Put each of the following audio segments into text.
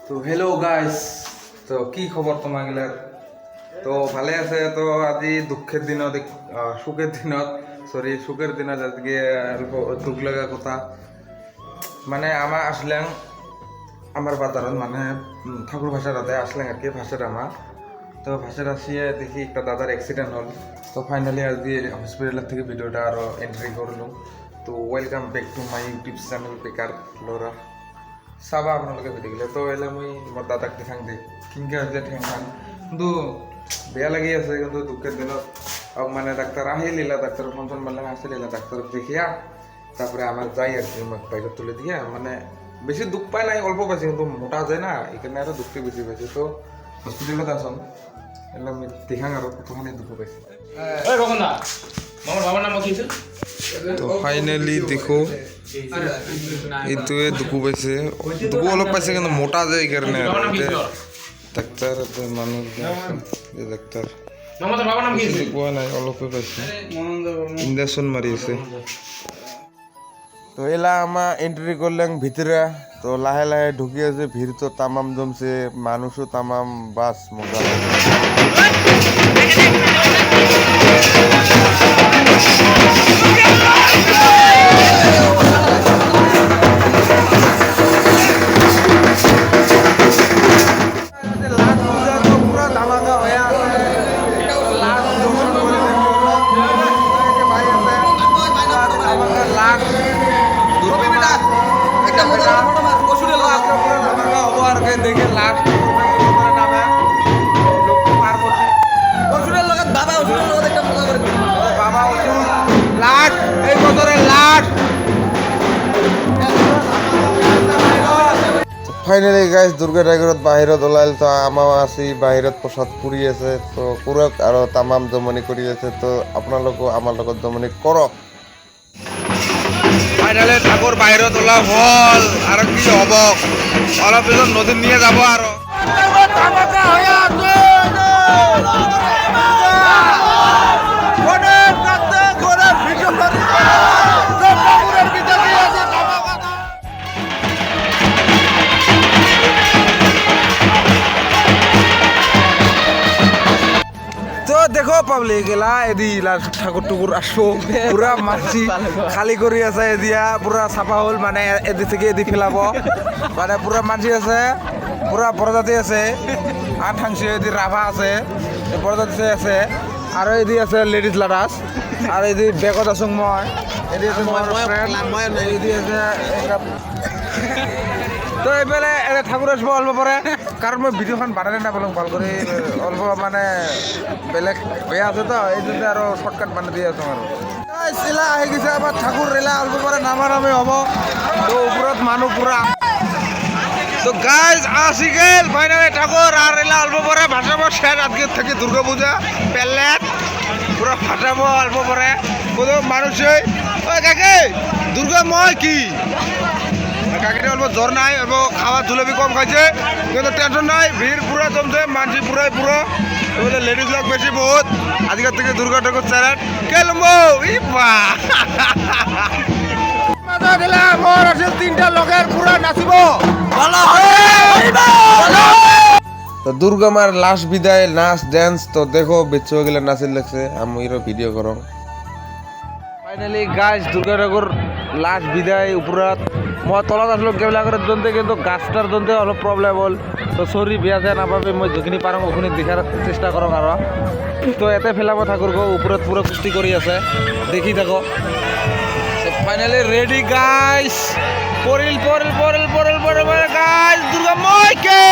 তো hello' guys, তো কি খবৰ তোমাগিলাৰ? তো ভালে আছে? তো আজি দুখের দিনত সুখের দিনত সুখের দিনত আজকে দুঃখ লাগা কথা মানে আমার আসলেন আমার বাজারত মানে ঠাকুর ভাষারাতে আসলেন আর কি ভাষার আমার। তো ভাষার আসিয়ে দেখি একটা দাদার অ্যাক্সিডেন্ট হল। তো ফাইনালি আজকে হসপিটালের থেকে ভিডিওটা আরও এন্ট্রি করলাম। তো welcome back to my YouTube channel বেকার লোরা চাবা আপোনালোকে ভিডিঅ'গিলা। তো এলে মই মোৰ দাদাক দেখাং দে কিনকে হৈছে ঠেং খান, কিন্তু বেয়া লাগি আছে। কিন্তু দুখের দিনত মানে ডাক্তার আহিলিলা, ডাক্তার ফোন ফোন মারলাম, আসিলিলা ডাক্তার দেখিয়া তারপরে আমার যাই আর কি বাইরে তুলে দিয়ে মানে বেশি দুঃখ পাই নাই, অল্প পাইছি, কিন্তু মোটা যায় না এখানে আরো দুঃখে বেশি পাইছি। তো হসপিটালত আসন এলে আমি দেখাং আর কতখানি দুঃখ পাইছি। তো ফাইনালি দেখো এইটোৱে দুখু পাইছে, দুখু অলপ পাইছে কিন্তু মোটা যায় এই কাৰণে। ডাক্তাৰ মানুহ ডাক্তাৰ পোৱা নাই, অলপে পাইছে, ইঞ্জেকশন মারি আছে। তো এলা আমার এন্ট্রি করলেন ভিতরে। তো লাহে লাহে ঢুকি আছে, ভিড় তো তামাম জমছে, মানুষও তামাম, বাস মজা দেখে লাস্ট এই বছরের লাস্ট। ফাইনালি গাইজ দুর্গা টাইগরত বাহিৰত ওলাইল। তো আমাও আছি বাহিৰত, প্ৰসাদ পুৰি আছে। তো কৰক আৰু তামাম জমনি কৰি আছে। তো আপোনালোকো আমাৰ লগত জমনি কৰক। ফাইনালি ঠাকুর বাহিৰত ওলা হল, আৰু কি হ'ব, অলপ পিছত নদীত নিয়ে যাব আৰু দেখো পাবলিক এলা এদি ঠাকুর টুকুর আসবো পুরা মাছি খালি করে আছে, এদিয়া পুরা চাফা হল, মানে এদি থেকে এদি ফেলাব, মানে পুরা মাছি আছে, পুরা প্রজাতি আছে, আর থাংছে এদি রাভা আছে, প্রজাতি আছে, আর এদি আছে লেডিজ লাডাস, আর এদি বেগত আছো মই, এদি আছে এদি আছে। তো এইফালে ঠাকুর আসবো অল্প পরে, কারণ মই ভিডিওখন বানালে না বললাম ভাল করে, অল্প মানে বেলেগ বেয়া আছে। তো এই জন্য আরো শর্টকাট বানিয়ে দিয়ে আছো আৰু এলা আহি গেছে আবার ঠাকুর এলা অল্প পরে নামানামি হব। তো উপরত মানুষ পুরা। তো গাইজ আসি গেল ফাইনালি ঠাকুর, আর এলা অল্প পরে ভাসাবো শেষ আজকে থেকে দুর্গা পূজা পেলেট পুরা ফাটাবো অল্প পরে। কোনো মানুষে ওই কাকে দুর্গা মই কি কাকিটা অল্প জ্বর নাই, অল্প খাওয়া জুলেবি কম খাইছে, কিন্তু টেনশন নাই, ভিড় পুরো জমছে, মানসি পুরাই পুরো বলে লেডিজ লোক বেশি বহুত। আজকের থেকে দুর্গা ঠাকুর চ্যানেল কেলমো তিনটা লোকের পুরা নাচিব। তো দুর্গা মার লাস্ট বিদায় নাচ ড্যান্স। তো দেখো বেচো গেলে নাচিল লাগছে, আমি ভিডিও করো। ফাইনালি গাইজ দুর্গা ঠাকুর লাস্ট বিদায় উপরাত মই তলত আসলো কেবিলাকরের জন্য, কিন্তু গাছটার জন্য অলপ প্রবলেম হল। তো সরি বিয়া যায় নাপাবে, মই যিখিনি পারো ওখানে দেখার চেষ্টা করো আর। তো এতে ফেলাব ঠাকুর গো উপরত পুরো কুস্তি করে আছে, দেখি থাকো। ফাইনালি রেডি গাইস, পরিল পরিল পরিল পরিল পরিল গাইস দুর্গা মইকে।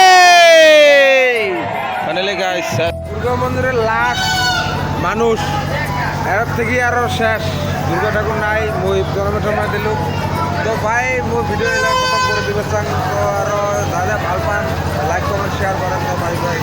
ফাইনালি গাইস দুর্গা মন্দিরের লাস্ট মানুষ, এর থেকে আরো শেষ, দুর্গা ঠাকুর নাই, মই জন্মের সময় দিল। তো ভাই মোৰ ভিডিও এলা খতম করে দিবে চাং। তো আর দাদা ভাল পান, লাইক কমেন্ট শেয়ার করেন। তো ভাই ভাই